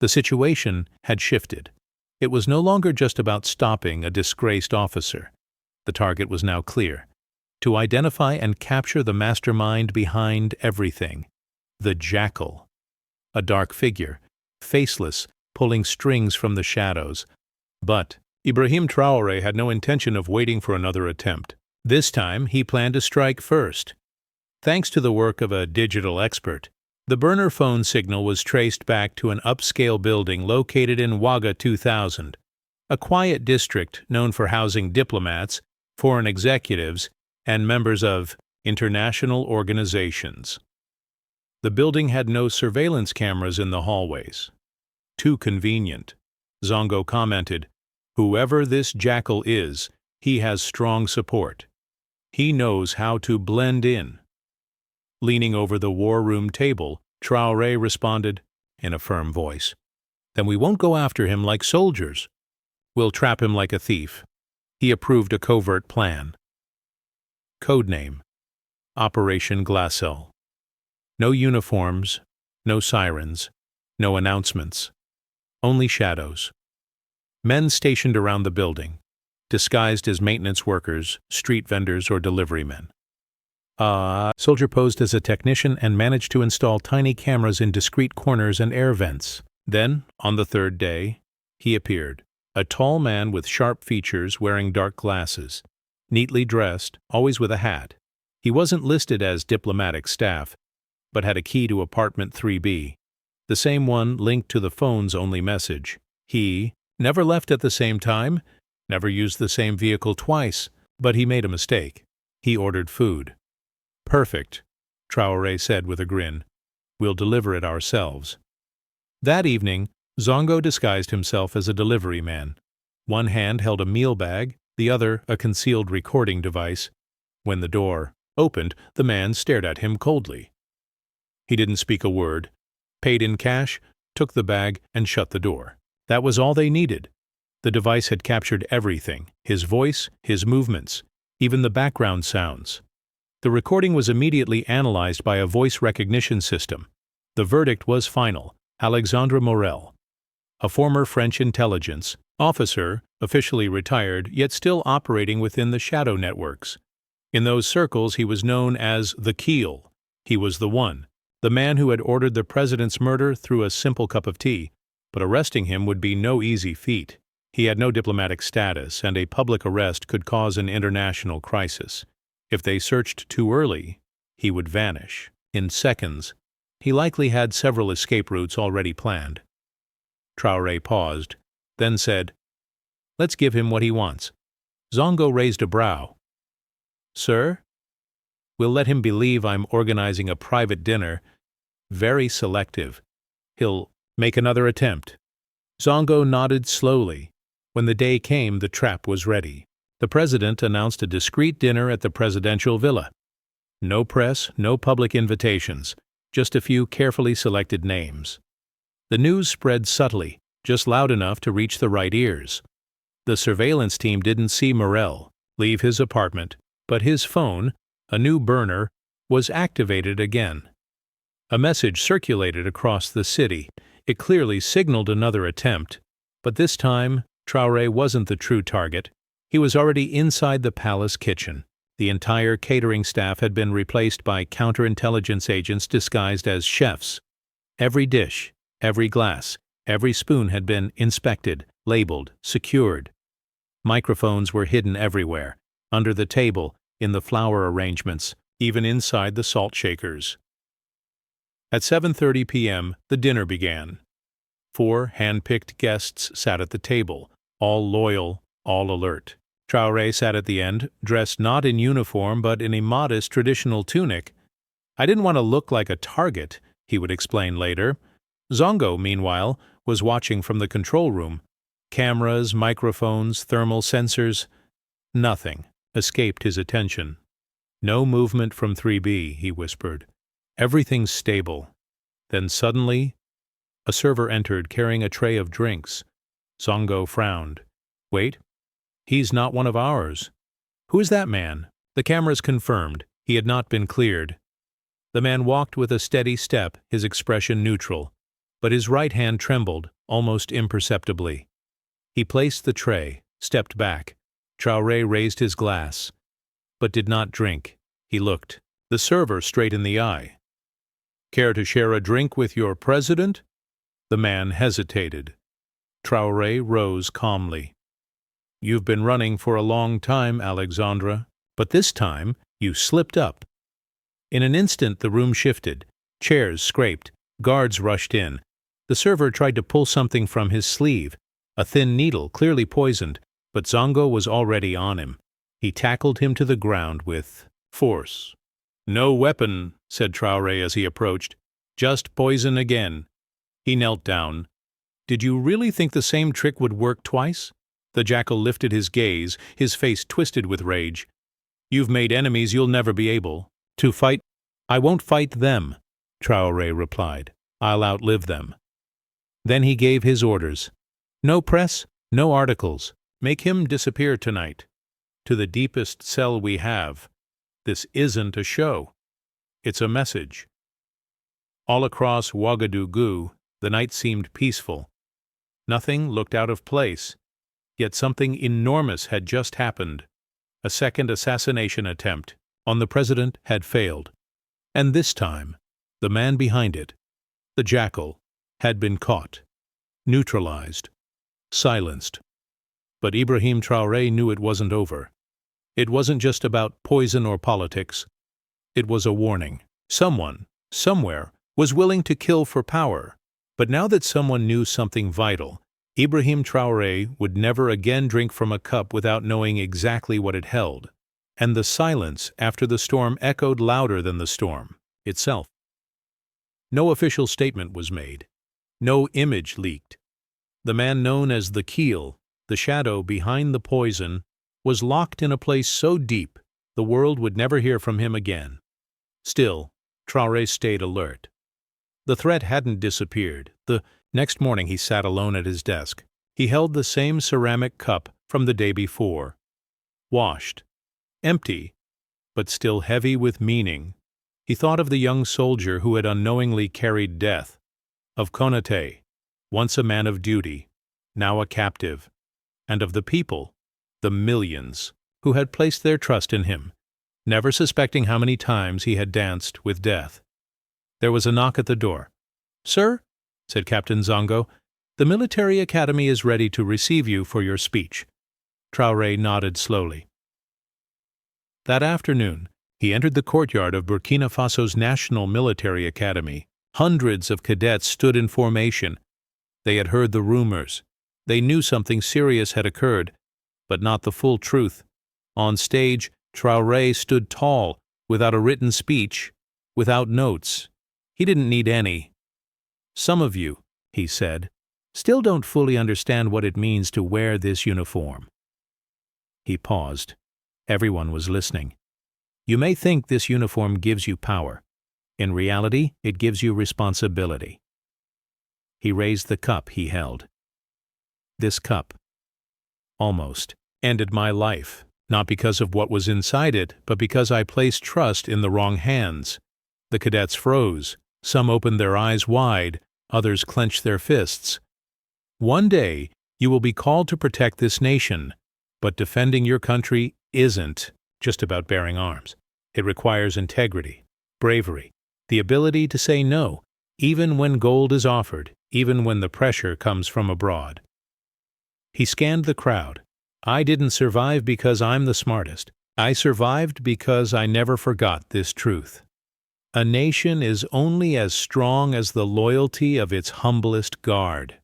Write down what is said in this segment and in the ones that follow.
The situation had shifted. It was no longer just about stopping a disgraced officer. The target was now clear: to identify and capture the mastermind behind everything, the Jackal. A dark figure, faceless, pulling strings from the shadows. But Ibrahim Traoré had no intention of waiting for another attempt. This time, he planned to strike first. Thanks to the work of a digital expert, the burner phone signal was traced back to an upscale building located in Ouaga 2000, a quiet district known for housing diplomats, foreign executives, and members of international organizations. The building had no surveillance cameras in the hallways. Too convenient. Zongo commented, "Whoever this Jackal is, he has strong support. He knows how to blend in." Leaning over the war room table, Traoré responded, in a firm voice, "Then we won't go after him like soldiers. We'll trap him like a thief." He approved a covert plan. Codename: Operation Glassell. No uniforms, no sirens, no announcements. Only shadows. Men stationed around the building, disguised as maintenance workers, street vendors, or delivery men. Soldier posed as a technician and managed to install tiny cameras in discreet corners and air vents. Then, on the third day, he appeared. A tall man with sharp features wearing dark glasses, neatly dressed, always with a hat. He wasn't listed as diplomatic staff, but had a key to apartment 3B, the same one linked to the phone's only message. He never left at the same time, never used the same vehicle twice, but he made a mistake. He ordered food. "Perfect," Traoré said with a grin. "We'll deliver it ourselves." That evening, Zongo disguised himself as a delivery man. One hand held a meal bag, the other a concealed recording device. When the door opened, the man stared at him coldly. He didn't speak a word, paid in cash, took the bag, and shut the door. That was all they needed. The device had captured everything: his voice, his movements, even the background sounds. The recording was immediately analyzed by a voice recognition system. The verdict was final: Alexandre Morel, a former French intelligence officer, officially retired, yet still operating within the shadow networks. In those circles, he was known as the Keel. He was the one, the man who had ordered the president's murder through a simple cup of tea, but arresting him would be no easy feat. He had no diplomatic status, and a public arrest could cause an international crisis. If they searched too early, he would vanish. In seconds, he likely had several escape routes already planned. Traoré paused, then said, "Let's give him what he wants." Zongo raised a brow. "Sir? We'll let him believe I'm organizing a private dinner. Very selective. He'll make another attempt." Zongo nodded slowly. When the day came, the trap was ready. The president announced a discreet dinner at the presidential villa. No press, no public invitations, just a few carefully selected names. The news spread subtly, just loud enough to reach the right ears. The surveillance team didn't see Morel leave his apartment, but his phone, a new burner, was activated again. A message circulated across the city. It clearly signaled another attempt, but this time Traoré wasn't the true target. He was already inside the palace kitchen. The entire catering staff had been replaced by counterintelligence agents disguised as chefs. Every dish, every glass, every spoon had been inspected, labeled, secured. Microphones were hidden everywhere, under the table, in the flower arrangements, even inside the salt shakers. At 7:30 p.m., the dinner began. 4 hand-picked guests sat at the table, all loyal, all alert. Traoré sat at the end, dressed not in uniform but in a modest traditional tunic. "I didn't want to look like a target," he would explain later. Zongo, meanwhile, was watching from the control room. Cameras, microphones, thermal sensors. Nothing escaped his attention. "No movement from 3B, he whispered. "Everything's stable." Then suddenly, a server entered carrying a tray of drinks. Zongo frowned. "Wait. He's not one of ours." "Who is that man?" The cameras confirmed. He had not been cleared. The man walked with a steady step, his expression neutral. but his right hand trembled, almost imperceptibly. He placed the tray, stepped back. Traoré raised his glass, but did not drink. He looked the server straight in the eye. "Care to share a drink with your president?" The man hesitated. Traoré rose calmly. "You've been running for a long time, Alexandra, but this time you slipped up." In an instant the room shifted. Chairs scraped. Guards rushed in. The server tried to pull something from his sleeve, a thin needle, clearly poisoned, but Zongo was already on him. He tackled him to the ground with force. "No weapon," said Traoré as he approached. "Just poison again." He knelt down. "Did you really think the same trick would work twice?" The jackal lifted his gaze, his face twisted with rage. "You've made enemies you'll never be able to fight." "I won't fight them," Traoré replied. "I'll outlive them." Then he gave his orders. "No press, no articles. Make him disappear tonight. To the deepest cell we have. This isn't a show. It's a message." All across Ouagadougou, the night seemed peaceful. Nothing looked out of place. Yet something enormous had just happened. A second assassination attempt on the president had failed. And this time, the man behind it, the jackal, had been caught, neutralized, silenced. But Ibrahim Traoré knew it wasn't over. It wasn't just about poison or politics. It was a warning. Someone, somewhere, was willing to kill for power. But now that someone knew something vital, Ibrahim Traoré would never again drink from a cup without knowing exactly what it held. And the silence after the storm echoed louder than the storm itself. No official statement was made. No image leaked. The man known as the Keel, the shadow behind the poison, was locked in a place so deep the world would never hear from him again. Still, Traoré stayed alert. The threat hadn't disappeared. The next morning he sat alone at his desk. He held the same ceramic cup from the day before. Washed. Empty, but still heavy with meaning. He thought of the young soldier who had unknowingly carried death. Of Konaté, once a man of duty, now a captive. And of the people, the millions, who had placed their trust in him, never suspecting how many times he had danced with death. There was a knock at the door. "Sir," said Captain Zongo, "the military academy is ready to receive you for your speech." Traoré nodded slowly. That afternoon, he entered the courtyard of Burkina Faso's National Military Academy. Hundreds of cadets stood in formation. They had heard the rumors. They knew something serious had occurred, but not the full truth. On stage, Traoré stood tall, without a written speech, without notes. He didn't need any. "Some of you," he said, "still don't fully understand what it means to wear this uniform." He paused. Everyone was listening. "You may think this uniform gives you power. In reality, it gives you responsibility." He raised the cup he held. "This cup, almost, ended my life, not because of what was inside it, but because I placed trust in the wrong hands." The cadets froze. Some opened their eyes wide, others clenched their fists. "One day, you will be called to protect this nation, but defending your country isn't just about bearing arms. It requires integrity, bravery, the ability to say no, even when gold is offered, even when the pressure comes from abroad." He scanned the crowd. "I didn't survive because I'm the smartest. I survived because I never forgot this truth. A nation is only as strong as the loyalty of its humblest guard."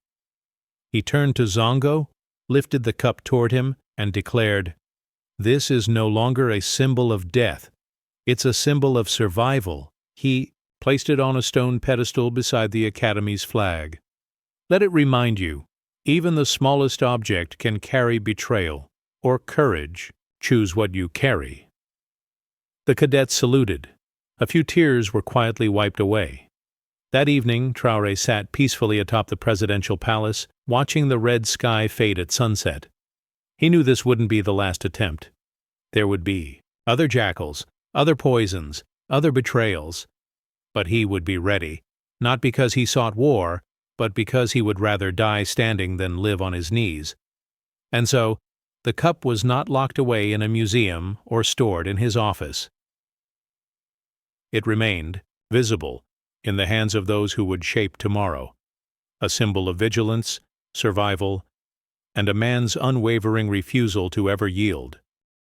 He turned to Zongo, lifted the cup toward him, and declared, "This is no longer a symbol of death. It's a symbol of survival." He placed it on a stone pedestal beside the Academy's flag. "Let it remind you, even the smallest object can carry betrayal or courage. Choose what you carry." The cadets saluted. A few tears were quietly wiped away. That evening, Traoré sat peacefully atop the presidential palace, watching the red sky fade at sunset. He knew this wouldn't be the last attempt. There would be other jackals, other poisons, other betrayals. But he would be ready, not because he sought war, but because he would rather die standing than live on his knees. And so, the cup was not locked away in a museum or stored in his office. It remained, visible, in the hands of those who would shape tomorrow, a symbol of vigilance, survival, and a man's unwavering refusal to ever yield.